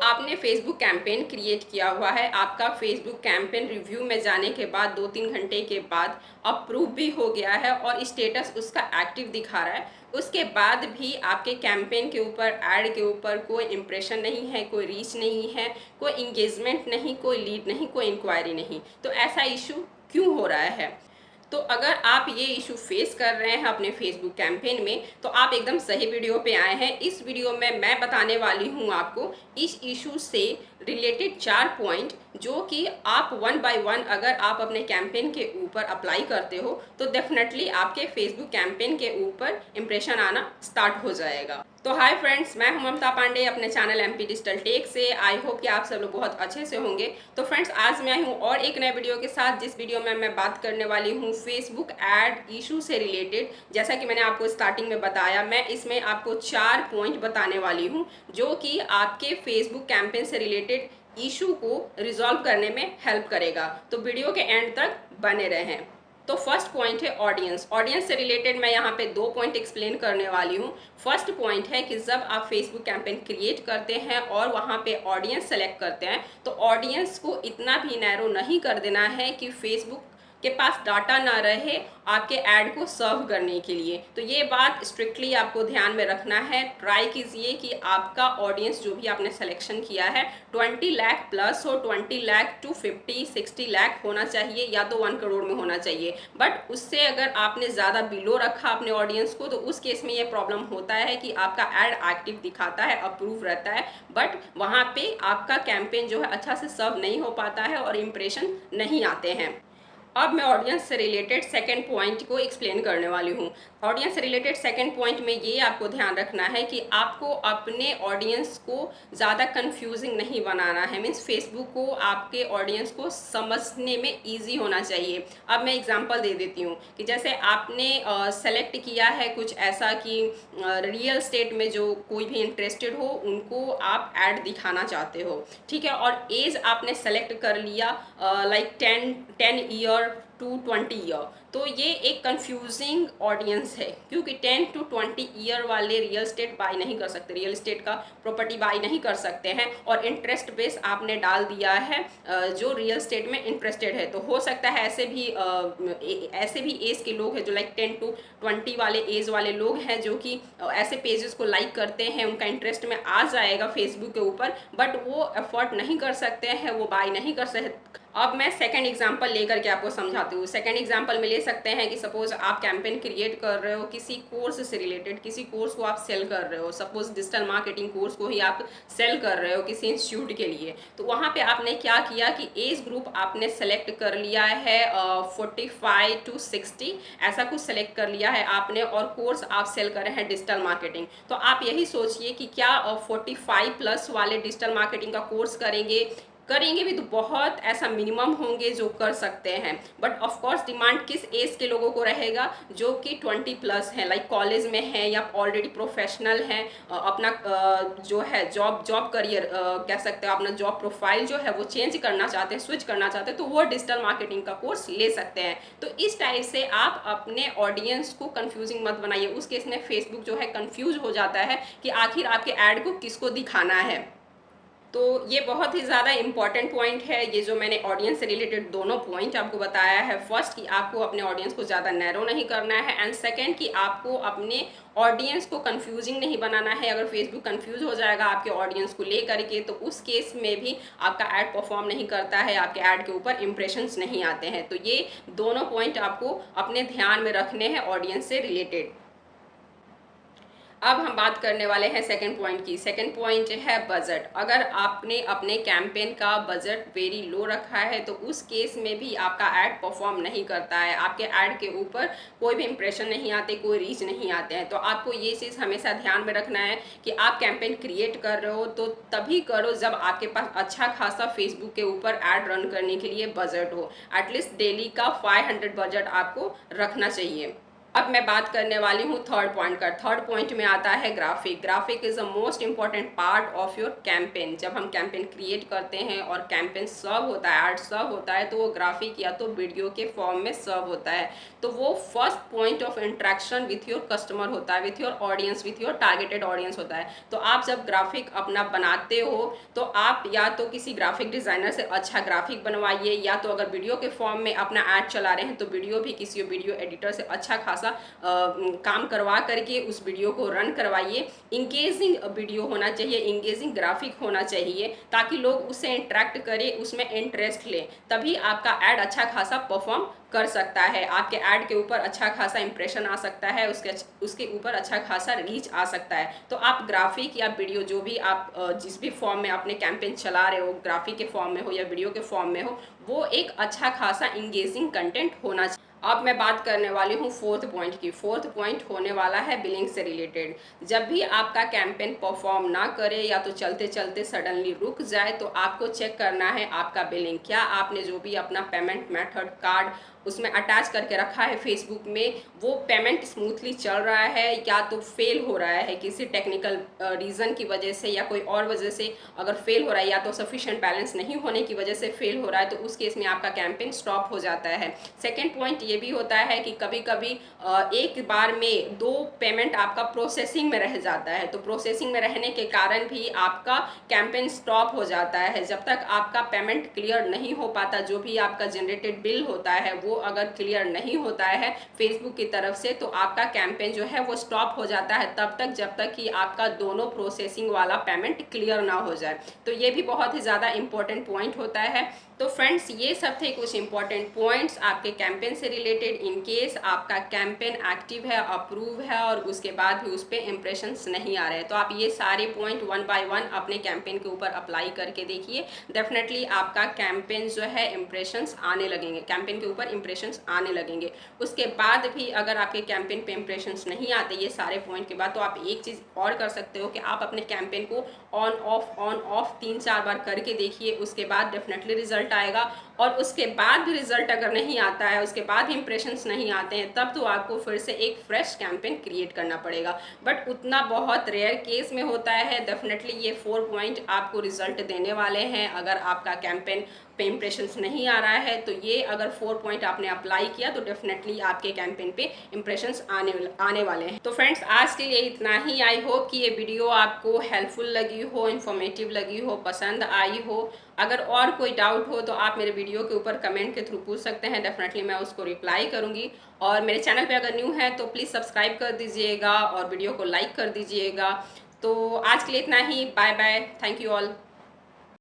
आपने Facebook campaign create किया हुआ है, आपका फेसबुक कैंपेन रिव्यू में जाने के बाद 2-3 घंटे के बाद अप्रूव भी हो गया है और स्टेटस उसका एक्टिव दिखा रहा है। उसके बाद भी आपके कैंपेन के ऊपर, ऐड के ऊपर कोई इंप्रेशन नहीं है, कोई रीच नहीं है, कोई इंगेजमेंट नहीं, कोई लीड नहीं, कोई इंक्वायरी नहीं, तो ऐसा इशू क्यों हो रहा है? तो अगर आप ये इशू फेस कर रहे हैं अपने फेसबुक कैंपेन में, तो आप एकदम सही वीडियो पे आए हैं। इस वीडियो में मैं बताने वाली हूँ आपको इस इशू से रिलेटेड 4 पॉइंट, जो कि आप वन बाय वन अगर आप अपने कैंपेन के ऊपर अप्लाई करते हो तो डेफिनेटली आपके फेसबुक कैंपेन के ऊपर इंप्रेशन आना स्टार्ट हो जाएगा। तो हाय फ्रेंड्स, मैं हूं ममता पांडे अपने चैनल एमपी डिजिटल टेक से। आई होप कि आप सब लोग बहुत अच्छे से होंगे। तो फ्रेंड्स, आज मैं आई हूं और एक नए वीडियो के साथ, जिस वीडियो में मैं बात करने वाली हूं फेसबुक ऐड इशू से रिलेटेड। जैसा कि मैंने आपको स्टार्टिंग में बताया, मैं इसमें आपको 4 पॉइंट बताने वाली हूं जो कि आपके फेसबुक कैंपेन से रिलेटेड इशू को रिजॉल्व करने में हेल्प करेगा। तो वीडियो के एंड तक बने रहें। तो फर्स्ट पॉइंट है ऑडियंस। ऑडियंस से रिलेटेड मैं यहाँ पे 2 पॉइंट एक्सप्लेन करने वाली हूँ। फर्स्ट पॉइंट है कि जब आप फेसबुक कैंपेन क्रिएट करते हैं और वहाँ पे ऑडियंस सेलेक्ट करते हैं, तो ऑडियंस को इतना भी नैरो नहीं कर देना है कि फेसबुक के पास डाटा ना रहे आपके ऐड को सर्व करने के लिए। तो ये बात स्ट्रिक्टली आपको ध्यान में रखना है। ट्राई कीजिए कि आपका ऑडियंस जो भी आपने सिलेक्शन किया है 20 लाख प्लस हो, 20 लाख टू 50-60 लाख होना चाहिए, या तो 1 करोड़ में होना चाहिए। बट उससे अगर आपने ज़्यादा बिलो रखा अपने ऑडियंस को, तो उस केस में ये प्रॉब्लम होता है कि आपका ऐड एक्टिव दिखाता है, अप्रूव रहता है, बट वहाँ पे आपका कैंपेन जो है अच्छा से सर्व नहीं हो पाता है और इम्प्रेशन नहीं आते हैं। अब मैं ऑडियंस से रिलेटेड सेकंड पॉइंट को एक्सप्लेन करने वाली हूँ। ऑडियंस से रिलेटेड सेकंड पॉइंट में ये आपको ध्यान रखना है कि आपको अपने ऑडियंस को ज़्यादा कंफ्यूजिंग नहीं बनाना है। मीन्स फेसबुक को आपके ऑडियंस को समझने में ईजी होना चाहिए। अब मैं एग्जांपल दे देती हूँ कि जैसे आपने सेलेक्ट किया है कुछ ऐसा कि रियल स्टेट में जो कोई भी इंटरेस्टेड हो उनको आप ऐड दिखाना चाहते हो, ठीक है, और एज आपने सेलेक्ट कर लिया लाइक 10 ईयर टू 20 ईयर। तो ये एक कंफ्यूजिंग ऑडियंस है, क्योंकि 10 टू 20 ईयर वाले रियल स्टेट बाई नहीं कर सकते, रियल स्टेट का प्रॉपर्टी बाई नहीं कर सकते हैं, और इंटरेस्ट बेस आपने डाल दिया है जो रियल स्टेट में इंटरेस्टेड है। तो हो सकता है ऐसे भी एज के लोग हैं जो लाइक 10 टू 20 वाले एज वाले लोग हैं, जो कि ऐसे पेजेस को लाइक करते हैं, उनका इंटरेस्ट में आ जाएगा फेसबुक के ऊपर, बट वो एफर्ट नहीं कर सकते हैं, वो बाई नहीं कर सकते। अब मैं सेकंड एग्जांपल लेकर के आपको समझाती हूँ। सेकंड एग्जांपल में ले सकते हैं कि सपोज आप कैंपेन क्रिएट कर रहे हो किसी कोर्स से रिलेटेड, किसी कोर्स को आप सेल कर रहे हो, सपोज डिजिटल मार्केटिंग कोर्स को ही आप सेल कर रहे हो किसी इंस्टीट्यूट के लिए। तो वहाँ पे आपने क्या किया कि एज ग्रुप आपने सेलेक्ट कर लिया है 45 टू 60, ऐसा कुछ सेलेक्ट कर लिया है आपने, और कोर्स आप सेल कर रहे हैं डिजिटल मार्केटिंग। तो आप यही सोचिए कि क्या 45 प्लस वाले डिजिटल मार्केटिंग का कोर्स करेंगे भी तो बहुत ऐसा मिनिमम होंगे जो कर सकते हैं। बट ऑफ कोर्स डिमांड किस एज के लोगों को रहेगा, जो कि 20 प्लस हैं, लाइक कॉलेज में हैं या ऑलरेडी प्रोफेशनल हैं, अपना जो है जॉब करियर कह सकते हो, अपना जॉब प्रोफाइल जो है वो चेंज करना चाहते हैं, स्विच करना चाहते हैं, तो वो डिजिटल मार्केटिंग का कोर्स ले सकते हैं। तो इस टाइप से आप अपने ऑडियंस को कंफ्यूजिंग मत बनाइए। उस केस में फेसबुक जो है कंफ्यूज हो जाता है कि आखिर आपके ऐड को किसको दिखाना है। तो ये बहुत ही ज़्यादा इम्पॉर्टेंट पॉइंट है, ये जो मैंने ऑडियंस से रिलेटेड दोनों पॉइंट आपको बताया है। फर्स्ट कि आपको अपने ऑडियंस को ज़्यादा नैरो नहीं करना है, एंड सेकंड कि आपको अपने ऑडियंस को कंफ्यूजिंग नहीं बनाना है। अगर फेसबुक कंफ्यूज हो जाएगा आपके ऑडियंस को ले करके, तो उस केस में भी आपका ऐड परफॉर्म नहीं करता है, आपके ऐड के ऊपर इंप्रेशंस नहीं आते हैं। तो ये दोनों पॉइंट आपको अपने ध्यान में रखने हैं ऑडियंस से रिलेटेड। अब हम बात करने वाले हैं सेकंड पॉइंट की। सेकंड पॉइंट है बजट। अगर आपने अपने कैंपेन का बजट वेरी लो रखा है, तो उस केस में भी आपका ऐड परफॉर्म नहीं करता है, आपके ऐड के ऊपर कोई भी इंप्रेशन नहीं आते, कोई रीच नहीं आते हैं। तो आपको ये चीज़ हमेशा ध्यान में रखना है कि आप कैंपेन क्रिएट कर रहे हो तो तभी करो जब आपके पास अच्छा खासा फेसबुक के ऊपर ऐड रन करने के लिए बजट हो। एटलीस्ट डेली का 500 बजट आपको रखना चाहिए। अब मैं बात करने वाली हूँ थर्ड पॉइंट का। थर्ड पॉइंट में आता है graphic. Graphic is the most important part of your campaign. जब हम कैंपेन क्रिएट करते हैं और कैंपेन सर्व होता है, एड सर्व होता है, तो वो ग्राफिक या तो वीडियो के फॉर्म में सर्व होता है। तो वो first point of interaction with your customer होता है, with your audience, with your targeted audience होता है। तो आप जब ग्राफिक अपना बनाते हो तो आप या तो किसी ग्राफिक डिजाइनर से अच्छा ग्राफिक बनवाइए, या तो अगर वीडियो के फॉर्म में अपना ऐड चला रहे हैं तो वीडियो भी किसी वीडियो एडिटर से अच्छा खासा काम करवा करके उस वीडियो को रन करवाइए। इंगेजिंग वीडियो होना चाहिए, इंगेजिंग ग्राफिक होना चाहिए, ताकि लोग उससे इंटरेक्ट करें, उसमें इंटरेस्ट लें, तभी आपका ऐड अच्छा खासा परफॉर्म कर सकता है। आपके ऐड के ऊपर अच्छा खासा इंप्रेशन आ सकता है, उसके ऊपर अच्छा खासा रीच आ सकता है। तो आप ग्राफिक या वीडियो जो भी आप जिस भी फॉर्म में अपने कैंपेन चला रहे हो, ग्राफिक के फॉर्म में हो या वीडियो के फॉर्म में हो, वो एक अच्छा खासा इंगेजिंग कंटेंट होना चाहिए। अब मैं बात करने वाली हूँ फोर्थ पॉइंट की। फोर्थ पॉइंट होने वाला है बिलिंग से रिलेटेड। जब भी आपका कैंपेन परफॉर्म ना करे या तो चलते चलते सडनली रुक जाए, तो आपको चेक करना है आपका बिलिंग। क्या आपने जो भी अपना पेमेंट मेथड कार्ड उसमें अटैच करके रखा है फेसबुक में, वो पेमेंट स्मूथली चल रहा है या तो फेल हो रहा है किसी टेक्निकल रीज़न की वजह से या कोई और वजह से। अगर फेल हो रहा है या तो सफिशिएंट बैलेंस नहीं होने की वजह से फेल हो रहा है, तो उस केस में आपका कैंपेन स्टॉप हो जाता है। सेकेंड पॉइंट ये भी होता है कि कभी कभी एक बार में 2 पेमेंट आपका प्रोसेसिंग में रह जाता है। तो प्रोसेसिंग में रहने के कारण भी आपका कैंपेन स्टॉप हो जाता है। जब तक आपका पेमेंट क्लियर नहीं हो पाता, जो भी आपका जनरेटेड बिल होता है वो अगर क्लियर नहीं होता है फेसबुक की तरफ से, तो आपका कैंपेन जो है वो स्टॉप हो जाता है तब तक जब तक कि आपका दोनों प्रोसेसिंग वाला पेमेंट क्लियर ना हो जाए। तो ये भी बहुत ही ज़्यादा इंपॉर्टेंट पॉइंट होता है। तो फ्रेंड्स, ये सब थे कुछ इंपॉर्टेंट पॉइंट्स आपके कैंपेन से रिलेटेड। इन केस आपका कैंपेन एक्टिव है, अप्रूव है और उसके बाद भी उस पर इंप्रेशंस नहीं आ रहे हैं, तो आप ये सारे पॉइंट 1 बाय 1 अपने कैंपेन के ऊपर अप्लाई करके देखिए। डेफिनेटली आपका कैंपेन जो है इंप्रेशंस आने लगेंगे, कैंपेन के ऊपर इंप्रेशंस आने लगेंगे। उसके बाद भी अगर आपके कैंपेन पे इंप्रेशंस नहीं आते ये सारे पॉइंट के बाद, तो आप एक चीज़ और कर सकते हो कि आप अपने कैंपेन को ऑन ऑफ 3-4 बार करके देखिए। उसके बाद डेफिनेटली रिजल्ट आएगा। और उसके बाद भी रिजल्ट अगर नहीं आता है, उसके बाद भी इंप्रेशंस नहीं आते हैं, तब तो आपको फिर से एक फ्रेश कैंपेन क्रिएट करना पड़ेगा। बट उतना बहुत रेयर केस में होता है। डेफिनेटली ये 4 पॉइंट आपको रिजल्ट देने वाले हैं। अगर आपका कैंपेन पे इंप्रेशंस नहीं आ रहा है, तो ये अगर 4 पॉइंट आपने अप्लाई किया तो डेफिनेटली आपके कैंपेन पे इंप्रेशंस आने वाले हैं। तो फ्रेंड्स, आज के लिए इतना ही। आई होप कि ये वीडियो आपको हेल्पफुल लगी हो, इन्फॉर्मेटिव लगी हो, पसंद आई हो। अगर और कोई डाउट हो तो आप मेरे वीडियो के ऊपर कमेंट के थ्रू पूछ सकते हैं। डेफिनेटली मैं उसको रिप्लाई करूंगी। और मेरे चैनल पे अगर न्यू है तो प्लीज़ सब्सक्राइब कर दीजिएगा और वीडियो को लाइक कर दीजिएगा। तो आज के लिए इतना ही। Bye bye. Thank you all.